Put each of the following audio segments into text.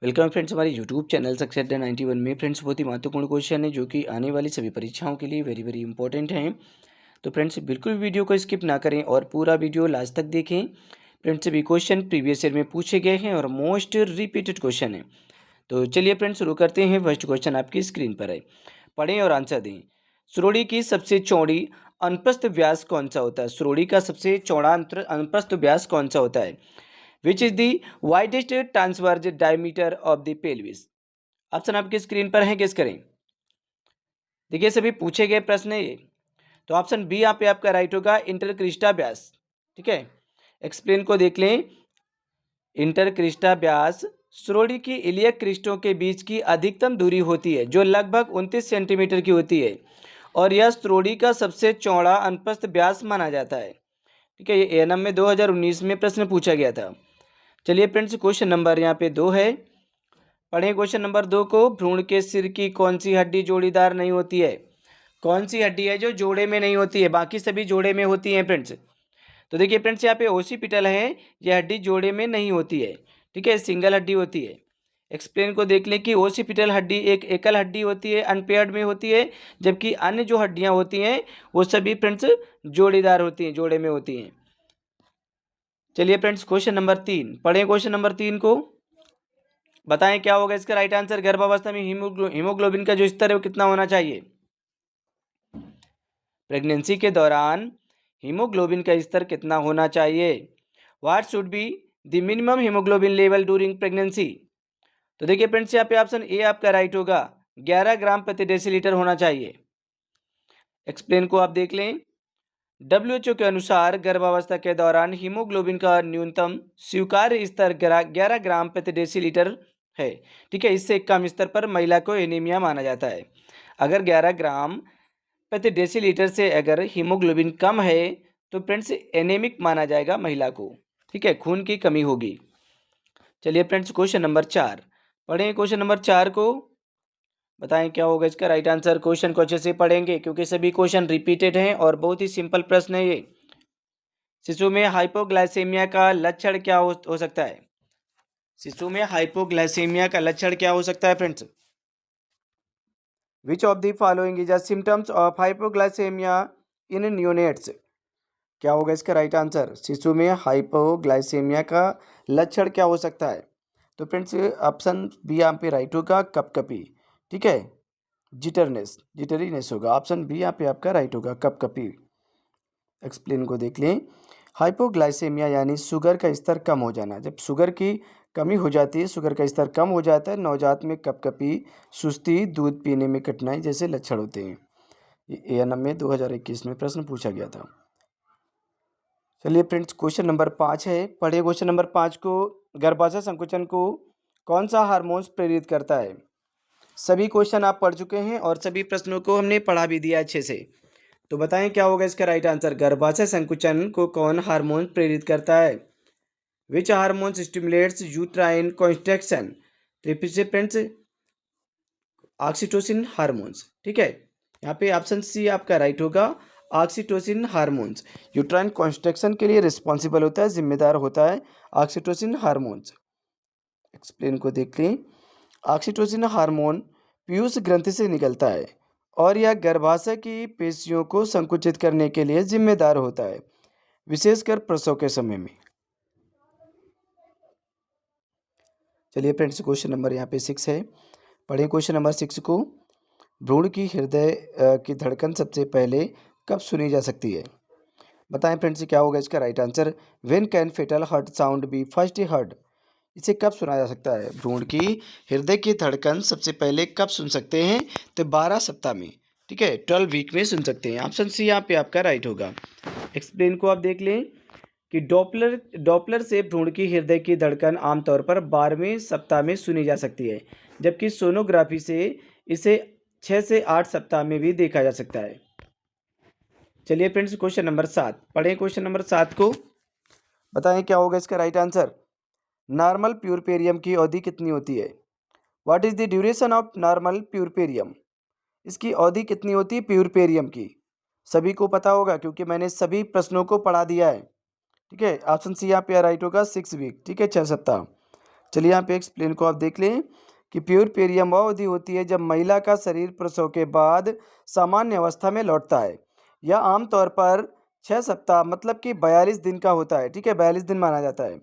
Welcome friends हमारे YouTube channel success अड्डा 91 में फ्रेंड्स बहुत ही महत्वपूर्ण क्वेश्चन है जो कि आने वाली सभी परीक्षाओं के लिए वेरी वेरी इंपॉर्टेंट हैं। तो फ्रेंड्स बिल्कुल वीडियो को स्किप ना करें और पूरा वीडियो लास्ट तक देखें। फ्रेंड्स सभी क्वेश्चन प्रीवियस ईयर में पूछे गए हैं और मोस्ट रिपीटेड क्वेश्चन है। तो चलिए फ्रेंड्स शुरू करते हैं। फर्स्ट क्वेश्चन आपकी स्क्रीन पर है, पढ़ें और आंसर दें। सुरोड़ी की सबसे चौड़ी अनुप्रस्थ व्यास कौन सा होता है? सुरोड़ी का सबसे चौड़ा अनुप्रस्थ व्यास कौन सा होता है? Which is the widest transverse diameter of the pelvis? Option आपकी स्क्रीन पर है, गेस करें। देखिए सभी पूछे गए प्रश्न है ये। तो ऑप्शन बी यहाँ पे आपका राइट होगा, इंटरक्रिस्टा व्यास। ठीक है, एक्सप्लेन को देख लें। इंटरक्रिस्टा व्यास सुरोड़ी की इलियक क्रिस्टों के बीच की अधिकतम दूरी होती है जो लगभग 29 सेंटीमीटर की होती है और यह सुरोड़ी का सबसे चौड़ा अनुप्रस्थ व्यास माना जाता है। ठीक है, ये एएनएम में 2019 में प्रश्न पूछा गया था। चलिए फ्रेंड्स क्वेश्चन नंबर यहाँ पे 2 है, पढ़ें क्वेश्चन नंबर 2 को। भ्रूण के सिर की कौन सी हड्डी जोड़ीदार नहीं होती है? कौन सी हड्डी है जो जोड़े में नहीं होती है? बाकी सभी जोड़े में होती हैं फ्रेंड्स। तो देखिए फ्रेंड्स यहाँ पे ओसिपिटल है, यह हड्डी जोड़े में नहीं होती है। ठीक है, सिंगल हड्डी होती है। एक्सप्लेन को देख लें कि ओसिपिटल हड्डी एक एकल हड्डी होती है, अनपेयर्ड में होती है, जबकि अन्य जो हड्डियाँ होती हैं वो सभी फ्रेंड्स जोड़ीदार होती हैं, जोड़े में होती हैं। चलिए फ्रेंड्स क्वेश्चन नंबर 3, पढ़ें क्वेश्चन नंबर 3 को। बताएं क्या होगा इसका राइट आंसर। गर्भावस्था में हीमोग्लोबिन का जो स्तर है वो कितना होना चाहिए? प्रेगनेंसी के दौरान हीमोग्लोबिन का स्तर कितना होना चाहिए? What should be the minimum haemoglobin level during pregnancy? तो देखिए फ्रेंड्स यहाँ पे ऑप्शन ए आपका राइट होगा, 11 ग्राम प्रति डेसीलीटर होना चाहिए। एक्सप्लेन को आप देख लें। WHO के अनुसार गर्भावस्था के दौरान हीमोग्लोबिन का न्यूनतम स्वीकार्य स्तर 11 ग्राम प्रति डेसीलीटर है। ठीक है, इससे कम स्तर पर महिला को एनीमिया माना जाता है। अगर 11 ग्राम प्रति डेसीलीटर से अगर हीमोग्लोबिन कम है तो फ्रेंड्स एनेमिक माना जाएगा महिला को। ठीक है, खून की कमी होगी। चलिए फ्रेंड्स क्वेश्चन नंबर 4, पढ़ें क्वेश्चन नंबर 4 को। बताएं क्या होगा इसका राइट आंसर। क्वेश्चन को अच्छे से पढ़ेंगे क्योंकि सभी क्वेश्चन रिपीटेड हैं और बहुत ही सिंपल प्रश्न है ये। शिशु में हाइपोग्लाइसेमिया का लक्षण क्या हो सकता है? शिशु में हाइपोग्लाइसेमिया का लक्षण क्या हो सकता है friends? Which of the following is a symptoms of hypoglycaemia in neonates? क्या होगा इसका राइट आंसर। शिशु में हाइपोग्लाइसेमिया का लक्षण क्या हो सकता है? तो फ्रेंड्स ऑप्शन बी यहाँ पे राइट होगा, कपकपी। ठीक है, जिटरीनेस होगा। ऑप्शन बी यहाँ पे आपका राइट होगा, कपकपी। एक्सप्लेन को देख लें। हाइपोग्लाइसेमिया यानी शुगर का स्तर कम हो जाना। जब शुगर की कमी हो जाती है, शुगर का स्तर कम हो जाता है, नवजात में कपकपी, सुस्ती, दूध पीने में कठिनाई जैसे लक्षण होते हैं। ये एएनएम में 2021 में प्रश्न पूछा गया था। चलिए फ्रेंड्स क्वेश्चन नंबर 5 है, पढ़िए क्वेश्चन नंबर 5 को। गर्भाशय संकुचन को कौन सा हार्मोन्स प्रेरित करता है? सभी क्वेश्चन आप पढ़ चुके हैं और सभी प्रश्नों को हमने पढ़ा भी दिया अच्छे से। तो बताएं क्या होगा इसका राइट आंसर। गर्भाशय संकुचन को कौन हार्मोन प्रेरित करता है? Which hormones stimulates uterine contraction? तो फिर से फ्रेंड्स ऑक्सीटोसिन हार्मोन्स। ठीक है, यहाँ पे ऑप्शन सी आपका राइट होगा, ऑक्सीटोसिन हार्मोन्स यूट्राइन कॉन्स्ट्रक्शन के लिए रिस्पॉन्सिबल होता है, जिम्मेदार होता है ऑक्सीटोसिन हार्मोन्स। एक्सप्लेन को देख लें। ऑक्सीटोसिन हार्मोन पीयूष ग्रंथि से निकलता है और यह गर्भाशय की पेशियों को संकुचित करने के लिए जिम्मेदार होता है, विशेषकर प्रसव के समय में। चलिए फ्रेंड्स क्वेश्चन नंबर यहाँ पे 6 है, पढ़ें क्वेश्चन नंबर 6 को। भ्रूण की हृदय की धड़कन सबसे पहले कब सुनी जा सकती है? बताएं फ्रेंड्स क्या होगा इसका right answer. When can fetal heart sound be first heard? इसे कब सुना जा सकता है? भ्रूण की हृदय की धड़कन सबसे पहले कब सुन सकते हैं? तो 12 सप्ताह में। ठीक है, 12 वीक में सुन सकते हैं। ऑप्शन सी यहाँ पे आपका राइट होगा। एक्सप्लेन को आप देख लें कि डॉपलर से भ्रूण की हृदय की धड़कन आमतौर पर 12वें सप्ताह में सुनी जा सकती है, जबकि सोनोग्राफी से इसे 6 से 8 सप्ताह में भी देखा जा सकता है। चलिए फ्रेंड्स क्वेश्चन नंबर 7, पढ़ें क्वेश्चन नंबर 7 को। बताएं क्या होगा इसका राइट आंसर। नॉर्मल प्यूरपेरियम की अवधि कितनी होती है? What is the duration of normal puerperium? इसकी अवधि कितनी होती है प्यूरपेरियम की? सभी को पता होगा क्योंकि मैंने सभी प्रश्नों को पढ़ा दिया है। ठीक है, ऑप्शन सी यहाँ पे राइट होगा, 6 वीक। ठीक है, 6 सप्ताह। चलिए यहाँ पे एक्सप्लेन को आप देख लें कि प्यूरपेरियम वह अवधि होती है जब महिला का शरीर प्रसव के बाद सामान्य अवस्था में लौटता है। यह आमतौर पर 6 सप्ताह मतलब कि 42 दिन का होता है। ठीक है, 42 दिन माना जाता है।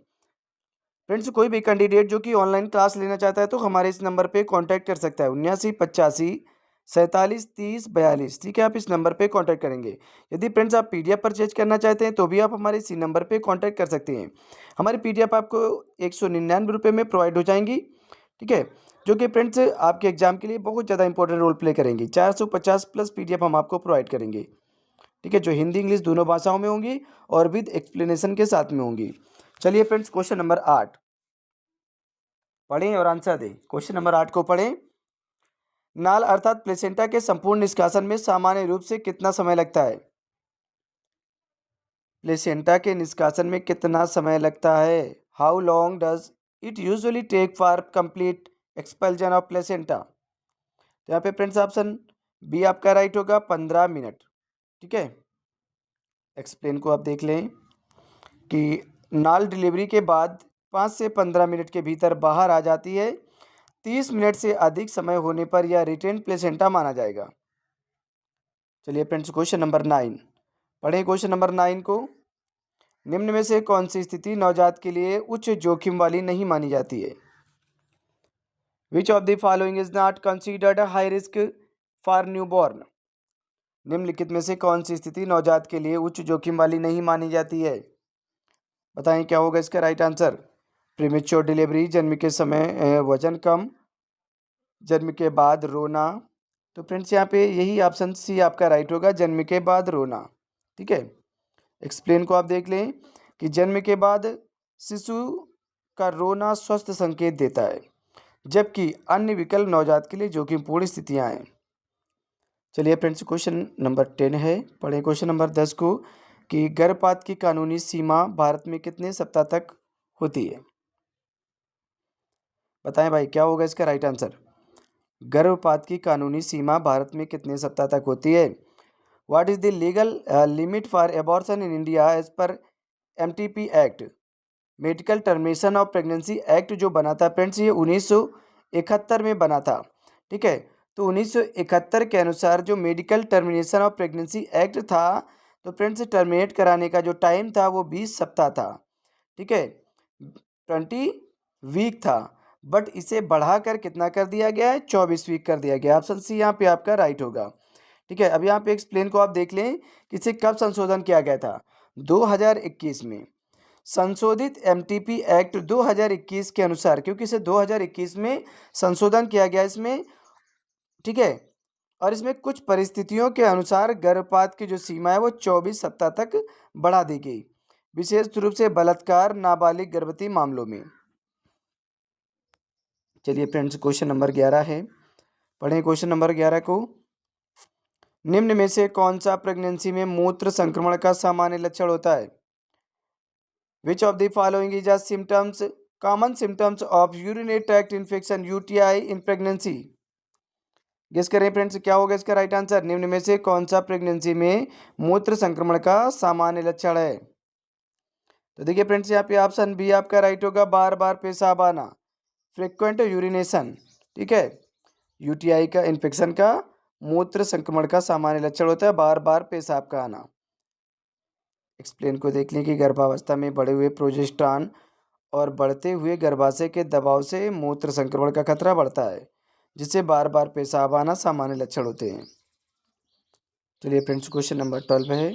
फ्रेंड्स, कोई भी कैंडिडेट जो कि ऑनलाइन क्लास लेना चाहता है तो हमारे इस नंबर पे कांटेक्ट कर सकता है, 7985 4730 42। ठीक है, आप इस नंबर पे कांटेक्ट करेंगे। यदि फ्रेंड्स आप पीडीएफ परचेज करना चाहते हैं तो भी आप हमारे इसी नंबर पे कांटेक्ट कर सकते हैं। हमारी पीडीएफ आपको 199 रुपये में प्रोवाइड हो जाएंगी। ठीक है, जो कि फ्रेंड्स आपके एग्जाम के लिए बहुत ज़्यादा इंपॉर्टेंट रोल प्ले करेंगी। 450 प्लस पीडीएफ हम आपको प्रोवाइड करेंगे। ठीक है, जो हिंदी इंग्लिश दोनों भाषाओं में होंगी और विद एक्सप्लेनेशन के साथ में होंगी। चलिए फ्रेंड्स, क्वेश्चन नंबर 8 पढ़ें और आंसर दें। क्वेश्चन नंबर 8 को पढ़ें। नाल अर्थात प्लेसेंटा के संपूर्ण निष्कासन में सामान्य रूप से कितना समय लगता है? प्लेसेंटा के निष्कासन में कितना समय लगता है? How long does it usually take for complete expulsion of placenta? तो यहाँ पे फ्रेंड्स ऑप्शन बी आपका राइट होगा, 15 मिनट। ठीक है, एक्सप्लेन को आप देख लें कि नाल डिलीवरी के बाद 5 से 15 मिनट के भीतर बाहर आ जाती है। 30 मिनट से अधिक समय होने पर यह रिटेन प्लेसेंटा माना जाएगा। चलिए फ्रेंड्स, क्वेश्चन नंबर 9 पढ़ें। क्वेश्चन नंबर 9 को, निम्न में से कौन सी स्थिति नवजात के लिए उच्च जोखिम वाली नहीं मानी जाती है? Which of the following is not considered high risk for newborn? निम्नलिखित में से कौन सी स्थिति नवजात के लिए उच्च जोखिम वाली नहीं मानी जाती है? बताएं क्या होगा इसका राइट आंसर। प्रीमेच्योर डिलीवरी, जन्म के समय वजन कम, जन्म के बाद रोना। तो फ्रेंड्स यहाँ पे यही ऑप्शन सी आपका राइट होगा, जन्म के बाद रोना। ठीक है, एक्सप्लेन को आप देख लें कि जन्म के बाद शिशु का रोना स्वस्थ संकेत देता है, जबकि अन्य विकल्प नवजात के लिए जोखिमपूर्ण स्थितियां हैं। चलिए फ्रेंड्स, क्वेश्चन नंबर 10 है, पढ़ें क्वेश्चन नंबर 10 को कि गर्भपात की कानूनी सीमा भारत में कितने सप्ताह तक होती है? बताएं भाई क्या होगा इसका राइट आंसर। गर्भपात की कानूनी सीमा भारत में कितने सप्ताह तक होती है? What is the legal limit for abortion in India as per MTP act? Medical termination of pregnancy act जो बना था फ्रेंड्स, ये 1971 में बना था। ठीक है, तो 1971 के अनुसार जो medical termination of pregnancy act था, तो फ्रेंड्स टर्मिनेट कराने का जो टाइम था वो 20 सप्ताह था। ठीक है, 20 वीक था, बट इसे बढ़ाकर कितना कर दिया गया है? 24 वीक कर दिया गया। ऑप्शन सी यहाँ पे आपका राइट होगा। ठीक है, अब यहाँ पे एक्सप्लेन को आप देख लें कि इसे कब संशोधन किया गया था। 2021 में संशोधित एमटीपी एक्ट 2021 के अनुसार, क्योंकि इसे 2021 में संशोधन किया गया इसमें। ठीक है, और इसमें कुछ परिस्थितियों के अनुसार गर्भपात की जो सीमा है वो 24 सप्ताह तक बढ़ा दी गई, विशेष रूप से बलात्कार, नाबालिग गर्भवती मामलों में। चलिए फ्रेंड्स, क्वेश्चन नंबर 11 है, पढ़ें क्वेश्चन नंबर 11 को। निम्न में से कौन सा प्रेगनेंसी में मूत्र संक्रमण का सामान्य लक्षण होता है? Which of the following is symptoms common symptoms of urinary tract infection UTI in pregnancy? Guess करें फ्रेंड्स क्या होगा इसका राइट आंसर। निम्न में से कौन सा प्रेगनेंसी में मूत्र संक्रमण का सामान्य लक्षण है? तो देखिए फ्रेंड्स, यहाँ पे ऑप्शन बी आपका राइट होगा, बार बार पेशाब आना, फ्रिक्वेंट यूरिनेशन। ठीक है, यूटीआई का इन्फेक्शन का मूत्र संक्रमण का सामान्य लक्षण होता है बार बार पेशाब का आना। एक्सप्लेन को देख लें कि गर्भावस्था में बढ़े हुए प्रोजेस्टेरॉन और बढ़ते हुए गर्भाशय के दबाव से मूत्र संक्रमण का खतरा बढ़ता है, जिससे बार बार पेशाब आना सामान्य लक्षण होते हैं। चलिए फ्रेंड्स, क्वेश्चन नंबर 12 है,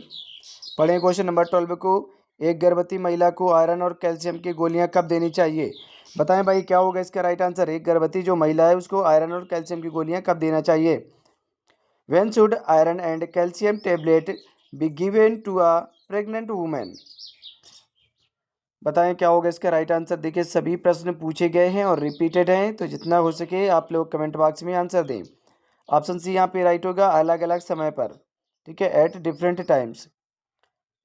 पढ़ें क्वेश्चन नंबर 12 को। एक गर्भवती महिला को आयरन और कैल्शियम की गोलियां कब देनी चाहिए? बताएं भाई क्या होगा इसका राइट आंसर। एक गर्भवती जो महिला है उसको आयरन और कैल्शियम की गोलियां कब देना चाहिए? When should iron and calcium tablet be given to a pregnant women? बताएं क्या होगा इसका राइट आंसर। देखिए सभी प्रश्न पूछे गए हैं और रिपीटेड हैं, तो जितना हो सके आप लोग कमेंट बॉक्स में आंसर दें। ऑप्शन सी यहाँ पे राइट होगा, अलग अलग समय पर। ठीक है, एट डिफरेंट टाइम्स।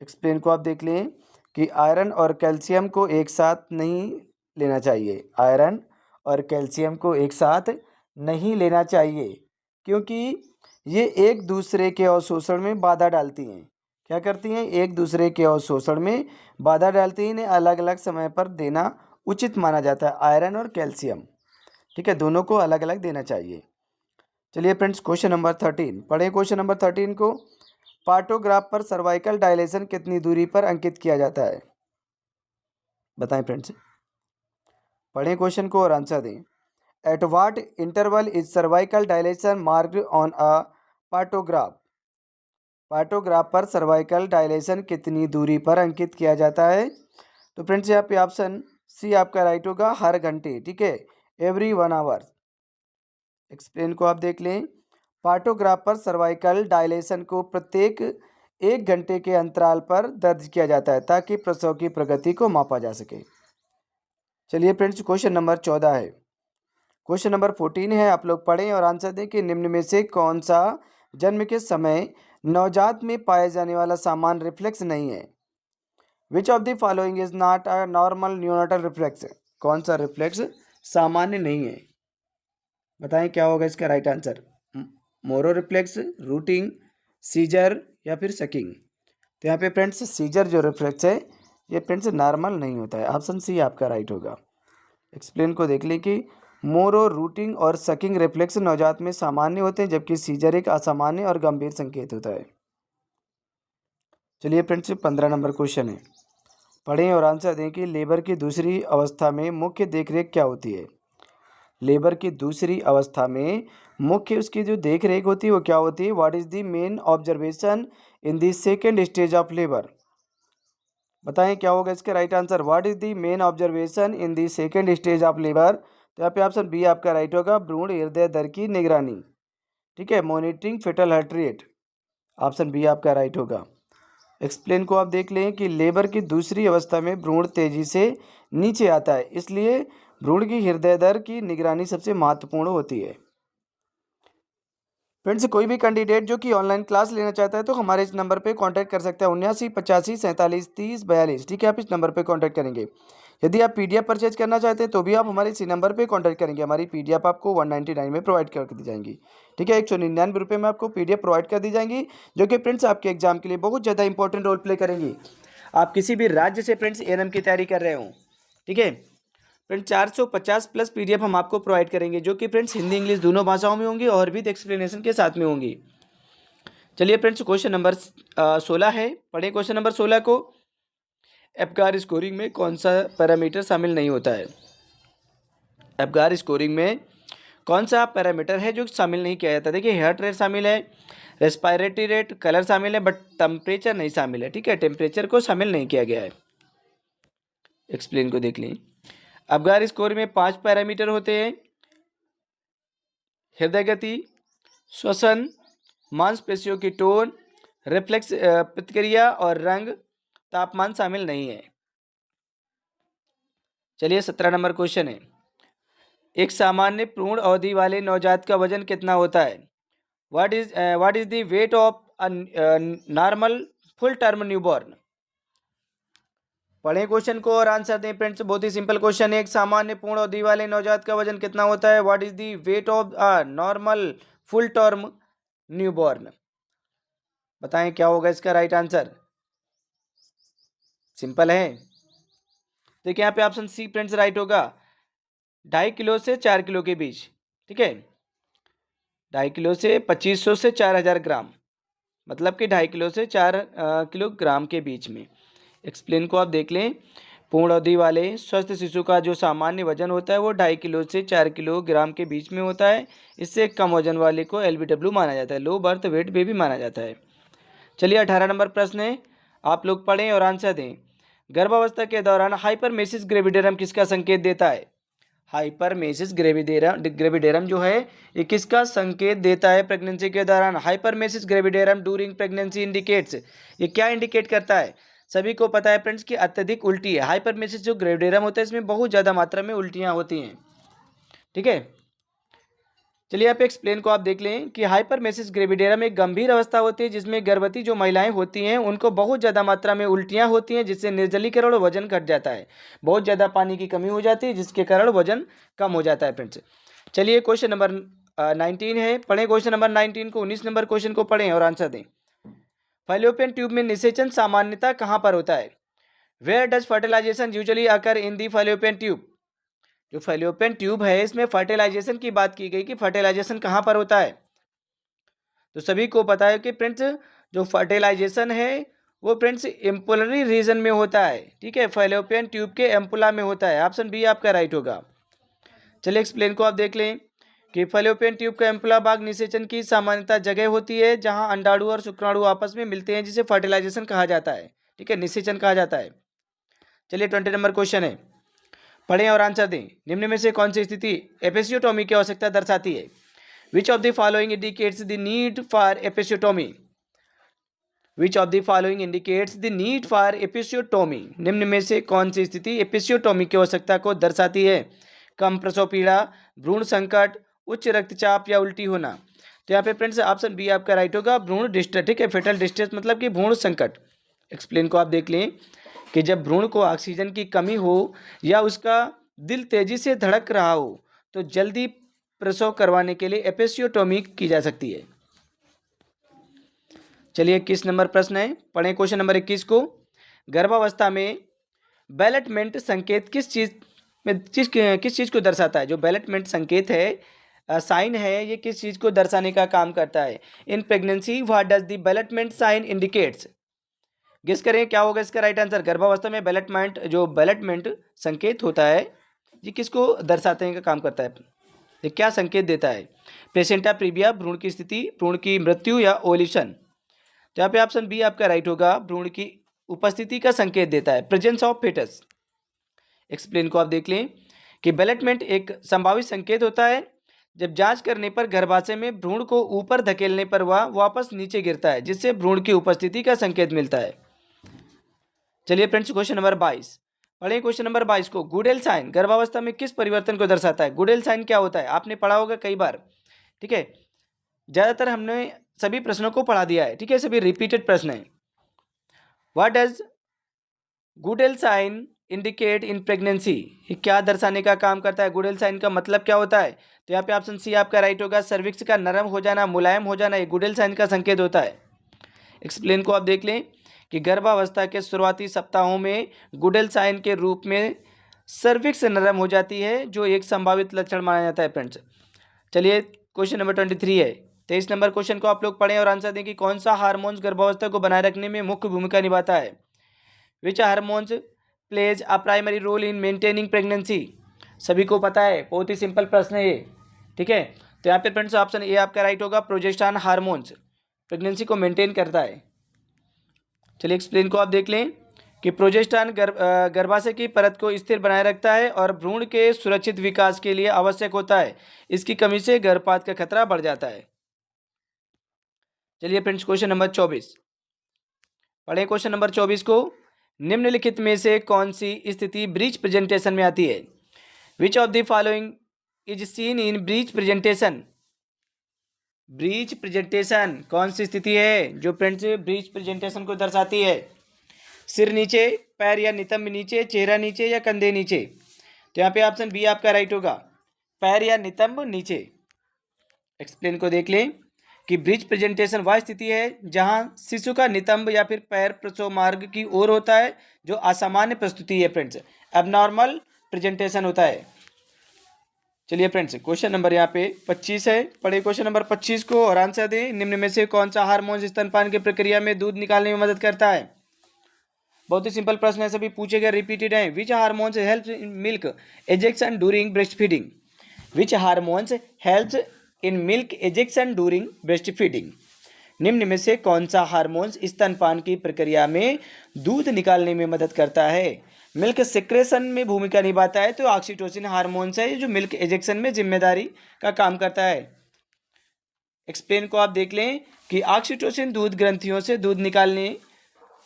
एक्सप्लेन को आप देख लें कि आयरन और कैल्शियम को एक साथ नहीं लेना चाहिए। आयरन और कैल्शियम को एक साथ नहीं लेना चाहिए, क्योंकि ये एक दूसरे के अवशोषण में बाधा डालती हैं। क्या करती हैं? एक दूसरे के अवशोषण में बाधा डालती हैं। इन्हें अलग अलग समय पर देना उचित माना जाता है, आयरन और कैल्शियम। ठीक है, दोनों को अलग अलग देना चाहिए। चलिए फ्रेंड्स, क्वेश्चन नंबर 13 पढ़ें। क्वेश्चन नंबर 13 को, पार्टोग्राफ पर सर्वाइकल डायलेशन कितनी दूरी पर अंकित किया जाता है? बताएं फ्रेंड्स, पढ़ें क्वेश्चन को और आंसर दें। At what interval is cervical dilation marked on a partograph? Partograph पर सर्वाइकल डायलेशन कितनी दूरी पर अंकित किया जाता है? तो फ्रेंड्स यहाँ पे ऑप्शन सी आपका राइट होगा, हर घंटे। ठीक है, एवरी 1 आवर। एक्सप्लेन को आप देख लें। पार्टोग्राफ पर सर्वाइकल डायलेशन को प्रत्येक 1 घंटे के अंतराल पर दर्ज किया जाता है ताकि प्रसव की प्रगति को मापा जा सके। चलिए फ्रेंड्स, क्वेश्चन नंबर 14 है। क्वेश्चन नंबर 14 है, आप लोग पढ़ें और आंसर दें कि निम्न में से कौन सा जन्म के समय नवजात में पाए जाने वाला सामान्य रिफ्लेक्स नहीं है? Which of the following is not a normal neonatal reflex? कौन सा रिफ्लेक्स सामान्य नहीं है? बताएं क्या होगा इसका right answer. Moro reflex, rooting, seizure या फिर सकिंग? तो यहाँ पे फ्रेंड्स सीजर जो रिफ्लेक्स है ये फ्रेंड्स नॉर्मल नहीं होता है, ऑप्शन सी आपका राइट होगा। एक्सप्लेन को देख लें कि मोरो, रूटिंग और सकिंग रिफ्लेक्स नवजात में सामान्य होते हैं जबकि सीजर एक असामान्य और गंभीर संकेत होता है। चलिए फ्रेंड्स, 15 नंबर क्वेश्चन है। पढ़ें और आंसर दें कि लेबर की दूसरी अवस्था में मुख्य देखरेख क्या होती है? लेबर की दूसरी अवस्था में मुख्य उसकी जो देख रेख होती है वो क्या होती है? What is the main observation in the second stage of labour? बताएं क्या होगा इसका right answer. What is the main observation in the second stage of labour? तो यहाँ पे ऑप्शन बी आपका राइट होगा, भ्रूण हृदय दर की निगरानी। ठीक है, monitoring fetal heart rate. Option B आपका राइट होगा। एक्सप्लेन को आप देख लें कि लेबर की दूसरी अवस्था में भ्रूण तेजी से नीचे आता है, इसलिए भ्रूण की हृदय दर की निगरानी सबसे महत्वपूर्ण होती है। फ्रेंड्स, कोई भी कैंडिडेट जो कि ऑनलाइन क्लास लेना चाहता है तो हमारे इस नंबर पे कांटेक्ट कर सकता है, 79 85 47 30 42। ठीक है, आप इस नंबर पे कांटेक्ट करेंगे। यदि आप पीडीएफ परचेज करना चाहते हैं तो भी आप हमारे इसी नंबर पे कांटेक्ट करेंगे। हमारी पीडीएफ आपको 199 में प्रोवाइड कर दी जाएंगी। ठीक है, 199 रुपये में आपको पीडीएफ प्रोवाइड कर दी जाएंगी, जो कि फ्रेंड्स आपके एग्जाम के लिए बहुत ज़्यादा इंपॉर्टेंट रोल प्ले करेंगी। आप किसी भी राज्य से फ्रेंड्स एएनएम की तैयारी कर रहे हो, ठीक है फ्रेंड्स, 450 प्लस पीडीएफ हम आपको प्रोवाइड करेंगे, जो कि फ्रेंड्स हिंदी इंग्लिश दोनों भाषाओं में होंगी और विद एक्सप्लेनेशन के साथ में होंगी। चलिए फ्रेंड्स, क्वेश्चन नंबर 16 है। पढ़े क्वेश्चन नंबर 16 को। एप्गार स्कोरिंग में कौन सा पैरामीटर शामिल नहीं होता है? एप्गार स्कोरिंग में कौन सा पैरामीटर है जो शामिल नहीं किया जाता? देखिए, हार्ट रेट शामिल है, रेस्पिरेटरी रेट, कलर शामिल है, बट टेम्परेचर नहीं शामिल है। ठीक है, टेम्परेचर को शामिल नहीं किया गया है। एक्सप्लेन को देख लें। एप्गार स्कोर में 5 पैरामीटर होते हैं। हृदय गति, श्वसन, मांसपेशियों की टोन, रिफ्लेक्स प्रतिक्रिया और रंग, तापमान शामिल नहीं है। चलिए 17 नंबर क्वेश्चन है। एक सामान्य पूर्ण अवधि वाले नवजात का वजन कितना होता है? What is the weight of a normal full term newborn? पढ़ें क्वेश्चन को और आंसर दें फ्रेंड्स, बहुत ही सिंपल क्वेश्चन है। एक सामान्य पूर्ण अवधि वाले नवजात का वजन कितना होता है? What is the weight of a normal full term newborn? बताएं क्या होगा इसका राइट आंसर। सिंपल है, देखिए यहाँ पे ऑप्शन सी फ्रेंड्स राइट होगा, 2.5 किलो से 4 किलो के बीच। ठीक है, 2.5 किलो से 2500 से 4000 ग्राम, मतलब कि 2.5 किलो से 4 किलोग्राम के बीच में। एक्सप्लेन को आप देख लें। पूर्ण अवधि वाले स्वस्थ शिशु का जो सामान्य वजन होता है वो 2.5 किलो से 4 किलोग्राम के बीच में होता है। इससे कम वजन वाले को LBW माना जाता है, लो बर्थ वेट बेबी माना जाता है। चलिए 18 नंबर प्रश्न है, आप लोग पढ़ें और आंसर दें। गर्भावस्था के दौरान हाइपरमेसिस ग्रेविडेरम किसका संकेत देता है? हाइपरमेसिस ग्रेविडेरम जो है ये किसका संकेत देता है प्रेगनेंसी के दौरान? Hyperemesis gravidarum during pregnancy indicates, ये क्या इंडिकेट करता है? सभी को पता है फ्रेंड्स कि अत्यधिक उल्टी है। हाइपरमेसिस जो ग्रेविडेरम होता है इसमें बहुत ज़्यादा मात्रा में उल्टियाँ होती हैं। ठीक है, चलिए यहाँ पे एक्सप्लेन को आप देख लें कि हाइपरमेसिस ग्रेविडेरम एक गंभीर अवस्था होती है जिसमें गर्भवती जो महिलाएं होती हैं उनको बहुत ज़्यादा मात्रा में उल्टियाँ होती हैं, जिससे निर्जलीकरण और वजन घट जाता है। बहुत ज़्यादा पानी की कमी हो जाती है जिसके कारण वजन कम हो जाता है फ्रेंड्स। चलिए क्वेश्चन नंबर 19 है। पढ़ें क्वेश्चन नंबर 19 को। 19 नंबर क्वेश्चन को पढ़ें और आंसर दें। फैलोपियन ट्यूब में निषेचन सामान्यतः कहाँ पर होता है? Where does fertilisation usually occur in the fallopian tube. जो फैलोपियन ट्यूब है इसमें फर्टिलाइजेशन की बात की गई कि फर्टिलाइजेशन कहाँ पर होता है। तो सभी को पता है कि फ्रेंड्स जो फर्टिलाइजेशन है वो फ्रेंड्स एम्पुलरी रीजन में होता है। ठीक है, फैलोपियन ट्यूब के एम्पुला में होता है। ऑप्शन बी आपका राइट होगा। चलिए एक्सप्लेन को आप देख लें कि फैलोपियन ट्यूब का एम्पुला भाग निषेचन की सामान्यतः जगह होती है जहां अंडाणु और शुक्राणु आपस में मिलते हैं, जिसे फर्टिलाइजेशन कहा जाता है। ठीक है, निषेचन कहा जाता है। चलिए 20 नंबर क्वेश्चन है, पढ़ें और आंसर दें। निम्न में से कौन सी स्थिति एपिसियोटोमी की आवश्यकता दर्शाती है। Which of the following indicates the need for episiotomy. Which of the following indicates the need for episiotomy. निम्न में से कौन सी स्थिति एपिसियोटोमी की आवश्यकता को दर्शाती है। कम प्रसव पीड़ा, भ्रूण संकट, उच्च रक्तचाप या उल्टी होना। तो यहाँ पे फ्रेंड्स ऑप्शन बी आपका राइट होगा, भ्रूण डिस्ट्रेस। ठीक है, फेटल डिस्ट्रेस मतलब कि भ्रूण संकट। एक्सप्लेन को आप देख लें कि जब भ्रूण को ऑक्सीजन की कमी हो या उसका दिल तेजी से धड़क रहा हो तो जल्दी प्रसव करवाने के लिए एपिसियोटोमी की जा सकती है। चलिए 21 नंबर प्रश्न है, पढ़ें क्वेश्चन नंबर 21 को। गर्भावस्था में बैलेटमेंट संकेत किस चीज को दर्शाता है। जो बैलेटमेंट संकेत है, साइन है, ये किस चीज को दर्शाने का काम करता है। In pregnancy what does the ballottement sign indicates. Guess करें क्या होगा इसका राइट आंसर। गर्भावस्था में बैलेटमेंट संकेत होता है ये किसको दर्शाने का काम करता है, ये क्या संकेत देता है। प्लेसेंटा प्रीविया, भ्रूण की स्थिति, भ्रूण की मृत्यु या ओवुलेशन। तो यहाँ पे ऑप्शन बी आपका राइट होगा, भ्रूण की उपस्थिति का संकेत देता है, प्रेजेंस ऑफ फेटस। एक्सप्लेन को आप देख लें कि बैलेटमेंट एक संभावित संकेत होता है जब जांच करने पर गर्भाशय में भ्रूण को ऊपर धकेलने पर वह वापस नीचे गिरता है, जिससे भ्रूण की उपस्थिति का संकेत मिलता है। चलिए फ्रेंड्स क्वेश्चन नंबर 22 पढ़ें। क्वेश्चन नंबर 22 को, गुडेल साइन गर्भावस्था में किस परिवर्तन को दर्शाता है। गुडेल साइन क्या होता है, आपने पढ़ा होगा कई बार। ठीक है, ज्यादातर हमने सभी प्रश्नों को पढ़ा दिया है। ठीक है, सभी रिपीटेड प्रश्न है। What does Goodell sign indicate in pregnancy, ये क्या दर्शाने का काम करता है। गुडेल साइन का मतलब क्या होता है। तो यहाँ पे ऑप्शन सी आपका राइट होगा, सर्विक्स का नरम हो जाना, मुलायम हो जाना, ये गुडेल साइन का संकेत होता है। एक्सप्लेन को आप देख लें कि गर्भावस्था के शुरुआती सप्ताहों में गुडेल साइन के रूप में सर्विक्स नरम हो जाती है, जो एक संभावित लक्षण माना जाता है फ्रेंड्स। चलिए क्वेश्चन नंबर 23 है। 23 नंबर क्वेश्चन को आप लोग पढ़ें और आंसर दें कि कौन सा हार्मोन्स गर्भावस्था को बनाए रखने में मुख्य भूमिका निभाता है। Which hormones plays a primary role in maintaining pregnancy. सभी को पता है, बहुत ही सिंपल प्रश्न है ये। ठीक है, तो यहाँ पे फ्रेंड्स ऑप्शन ए आपका राइट होगा, प्रोजेस्टेरॉन हार्मोन्स प्रेगनेंसी को मेंटेन करता है। चलिए एक्सप्लेन को आप देख लें कि प्रोजेस्टेरॉन गर्भाशय की परत को स्थिर बनाए रखता है और भ्रूण के सुरक्षित विकास के लिए आवश्यक होता है। इसकी कमी से गर्भपात का खतरा बढ़ जाता है। चलिए फ्रेंड्स क्वेश्चन नंबर 24 पढ़ें। क्वेश्चन नंबर 24 को, निम्नलिखित में से कौन सी स्थिति ब्रीच प्रेजेंटेशन में आती है। Which of the following is seen in breech presentation. Breech presentation कौन सी स्थिति है जो फ्रेंड्स ब्रीच प्रेजेंटेशन को दर्शाती है। सिर नीचे, पैर या नितंब नीचे, चेहरा नीचे या कंधे नीचे। तो यहाँ पे ऑप्शन बी आपका राइट होगा, पैर या नितंब नीचे। एक्सप्लेन को देख लें कि ब्रीच प्रेजेंटेशन वह स्थिति है जहां शिशु का नितंब या फिर पैर प्रसव मार्ग की ओर होता है, जो असामान्य प्रस्तुति है फ्रेंड्स, एबनॉर्मल प्रेजेंटेशन होता है। चलिए फ्रेंड्स क्वेश्चन नंबर यहाँ पे 25 है, पढ़े क्वेश्चन नंबर 25 को और आंसर दें। निम्न में से कौन सा हार्मोन स्तनपान की प्रक्रिया में दूध निकालने में मदद करता है। बहुत ही सिंपल प्रश्न है, सभी पूछे गए रिपीटेड है। Which hormones help in milk ejection during breast feeding. Which hormones help in milk ejection during breast feeding. निम्न में से कौन सा हार्मोन्स स्तनपान की प्रक्रिया में दूध निकालने में मदद करता है। मिल्क सेक्रेशन में भूमिका निभाता है, तो ऑक्सीटोसिन हार्मोन्स है जो मिल्क एजेक्शन में जिम्मेदारी का काम करता है। एक्सप्लेन को आप देख लें कि ऑक्सीटोसिन दूध ग्रंथियों से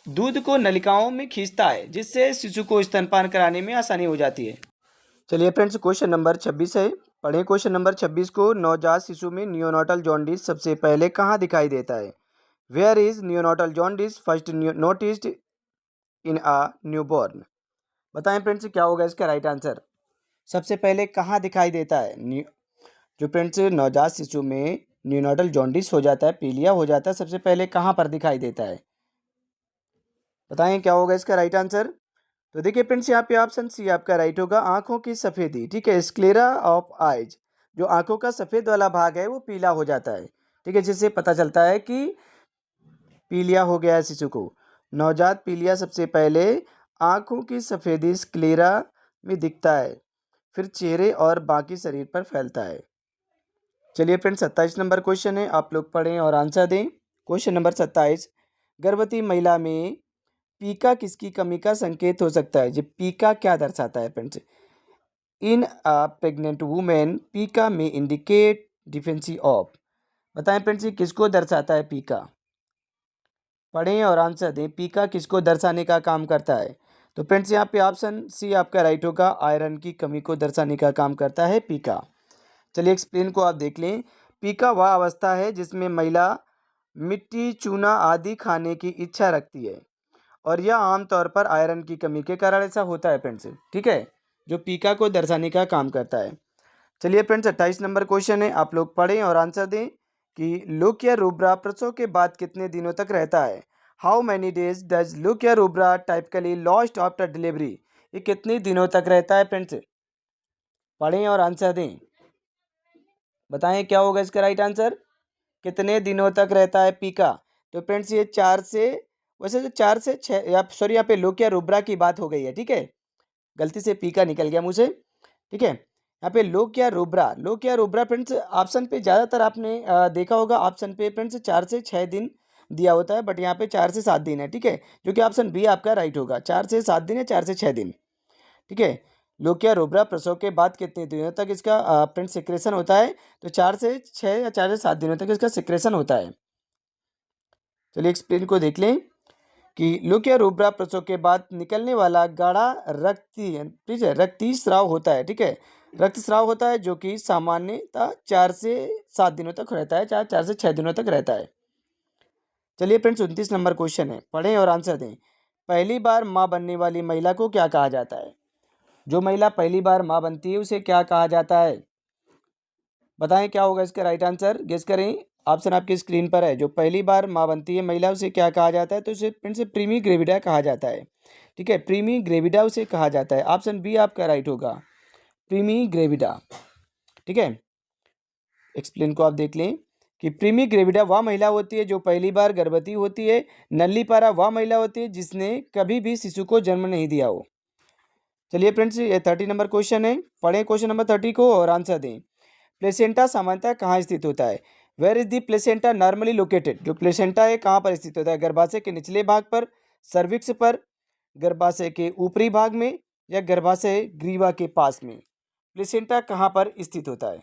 दूध को नलिकाओं में खींचता है, जिससे शिशु को स्तनपान कराने में आसानी हो जाती है। चलिए फ्रेंड्स क्वेश्चन नंबर 26 है, पढ़ें क्वेश्चन नंबर 26 को। नवजात शिशु में नियोनाटल जॉन्डिस सबसे पहले कहाँ दिखाई देता है। Where is neonatal jaundice first noticed in a newborn. बताएं फ्रेंड्स क्या होगा इसका राइट आंसर। सबसे पहले कहाँ दिखाई देता है। जो फ्रेंड्स नवजात शिशु में नियोनाटल जॉन्डिस हो जाता है, पीलिया हो जाता है, सबसे पहले कहाँ पर दिखाई देता है। बताएं क्या होगा इसका राइट आंसर। तो देखिए फ्रेंड्स यहाँ पे ऑप्शन सी आपका राइट होगा, आंखों की सफ़ेदी, ठीक है, स्क्लेरा ऑफ आइज। जो आंखों का सफ़ेद वाला भाग है वो पीला हो जाता है, ठीक है, जिससे पता चलता है कि पीलिया हो गया है शिशु को। नवजात पीलिया सबसे पहले आंखों की सफ़ेदी स्क्लेरा में दिखता है, फिर चेहरे और बाकी शरीर पर फैलता है। चलिए फ्रेंड्स 27 नंबर क्वेश्चन है, आप लोग पढ़ें और आंसर दें। क्वेश्चन नंबर 27, गर्भवती महिला में पीका किसकी कमी का संकेत हो सकता है? जी पीका क्या दर्शाता है फ्रेंड्स? इन अ प्रेग्नेंट वुमेन पीका में इंडिकेट डिफेंसी ऑफ। बताएं फ्रेंड्स ये किसको दर्शाता है पीका? पढ़ें और आंसर दें, पीका किसको दर्शाने का काम करता है? तो फ्रेंड्स यहाँ पे ऑप्शन सी आपका राइट होगा, आयरन की कमी को दर्शाने का काम करता है पीका। चलिए एक्सप्लेन को आप देख लें। पीका वह अवस्था है जिसमें महिला मिट्टी, चूना आदि खाने की इच्छा रखती है, और यह आमतौर पर आयरन की कमी के कारण ऐसा होता है फ्रेंड्स, ठीक है, जो पीका को दर्शाने का काम करता है। चलिए फ्रेंड्स 28 नंबर क्वेश्चन है, आप लोग पढ़ें और आंसर दें कि लुकिया रूब्रा प्रसव के बाद कितने दिनों तक रहता है? How many days does lochia rubra typically last after delivery? ये कितने दिनों तक रहता है फ्रेंड्स? पढ़ें और आंसर दें। बताएं क्या होगा इसका राइट आंसर? कितने दिनों तक रहता है पीका? तो फ्रेंड्स ये 4 से, वैसे तो 4 से 6, या सॉरी यहाँ पे लोकिया रुब्रा की बात हो गई है, ठीक है, गलती से पीका निकल गया मुझे, ठीक है। यहाँ पे लोकिया रुब्रा फ्रेंड्स ऑप्शन पे ज़्यादातर आपने देखा होगा, ऑप्शन पे फ्रेंड्स 4 से 6 दिन दिया होता है, बट यहाँ पे 4 से 7 दिन है, ठीक है, जो कि ऑप्शन बी आपका राइट होगा, 4 से 7 दिन या 4 से 6 दिन, ठीक है। लोकिया रोबरा प्रसव के बाद कितने दिनों तक इसका फ्रेंड सिक्रेशन होता है? तो 4 से 6 या 4 से 7 दिनों तक इसका सिक्रेशन होता है। चलिए एक्सप्लेन को देख लें कि लोकिया रोबरा प्रसव के बाद निकलने वाला गाढ़ा रक्ती, ठीक है, रक्ती स्राव होता है, ठीक है, रक्तस्राव होता है, जो कि सामान्यतः 4 से 7 दिनों तक रहता है, 4 से 6 दिनों तक रहता है। चलिए फ्रेंड्स 29 नंबर क्वेश्चन है, पढ़ें और आंसर दें। पहली बार माँ बनने वाली महिला को क्या कहा जाता है? जो महिला पहली बार माँ बनती है उसे क्या कहा जाता है? बताएं क्या होगा इसका राइट आंसर, गेस करें। ऑप्शन आपकी स्क्रीन पर है। जो पहली बार माँ बनती है महिला उसे क्या कहा जाता है? तो उसे फ्रेंड से प्रीमी ग्रेविडा कहा जाता है, ठीक है, प्रीमी ग्रेविडा उसे कहा जाता है। ऑप्शन बी आपका राइट होगा, प्रीमी ग्रेविडा, ठीक है। एक्सप्लेन को आप देख लें कि प्रीमी ग्रेविडा वह महिला होती है जो पहली बार गर्भवती होती है। नल्लीपारा वह महिला होती है जिसने कभी भी शिशु को जन्म नहीं दिया हो। चलिए फ्रेंड्स ये 30 नंबर क्वेश्चन है, पढ़ें क्वेश्चन नंबर 30 को और आंसर दें। प्लेसेंटा सामान्यतः कहाँ स्थित होता है? Where is the placenta normally located? जो प्लेसेंटा है कहाँ पर स्थित होता है? गर्भाशय के निचले भाग पर, सर्विक्स पर, गर्भाशय के ऊपरी भाग में, या गर्भाशय ग्रीवा के पास में? प्लेसेंटा कहाँ पर स्थित होता है?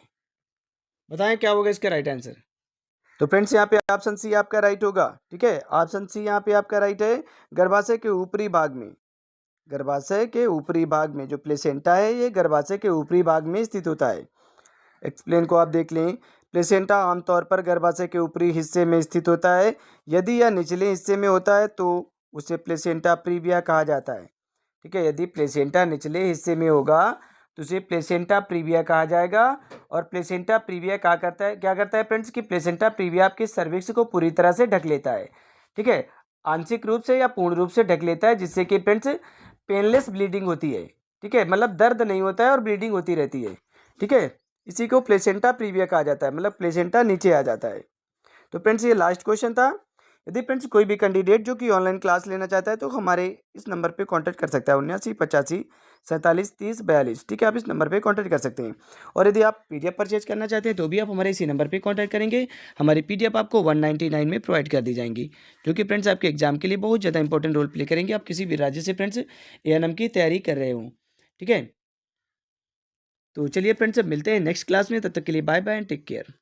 बताएं क्या होगा इसका राइट आंसर। तो फ्रेंड्स यहाँ पे ऑप्शन सी आपका राइट होगा, ठीक है, ऑप्शन सी यहाँ पे आपका राइट है, गर्भाशय के ऊपरी भाग में। गर्भाशय के ऊपरी भाग में जो प्लेसेंटा है ये गर्भाशय के ऊपरी भाग में स्थित होता है। एक्सप्लेन को आप देख लें। प्लेसेंटा आमतौर पर गर्भाशय के ऊपरी हिस्से में स्थित होता है। यदि यह निचले हिस्से में होता है तो उसे प्लेसेंटा प्रीविया कहा जाता है, ठीक है। यदि प्लेसेंटा निचले हिस्से में होगा तो उसे प्लेसेंटा प्रीविया कहा जाएगा। और प्लेसेंटा प्रीविया क्या करता है फ्रेंड्स कि प्लेसेंटा प्रीविया आपके सर्विक्स को पूरी तरह से ढक लेता है, ठीक है, आंशिक रूप से या पूर्ण रूप से ढक लेता है, जिससे कि फ्रेंड्स पेनलेस ब्लीडिंग होती है, ठीक है, मतलब दर्द नहीं होता है और ब्लीडिंग होती रहती है, ठीक है। इसी को प्लेसेंटा प्रीविया कहा जाता है, मतलब प्लेसेंटा नीचे आ जाता है। तो फ्रेंड्स ये लास्ट क्वेश्चन था। यदि फ्रेंड्स कोई भी कैंडिडेट जो कि ऑनलाइन क्लास लेना चाहता है तो हमारे इस नंबर पे कांटेक्ट कर सकता है, 79 85 47 30 42, ठीक है, आप इस नंबर पे कांटेक्ट कर सकते हैं। और यदि आप पीडीएफ परचेज करना चाहते हैं तो भी आप हमारे इसी नंबर पे कांटेक्ट करेंगे। हमारी पीडीएफ आपको 199 में प्रोवाइड कर दी जाएंगी, जो कि फ्रेंड्स आपके एग्जाम के लिए बहुत ज़्यादा इंपॉर्टेंट रोल प्ले करेंगे। आप किसी भी राज्य से फ्रेंड्स एएनएम की तैयारी कर रहे हो, ठीक है। तो चलिए फ्रेंड्स अब मिलते हैं नेक्स्ट क्लास में, तब तक के लिए bye bye and take care.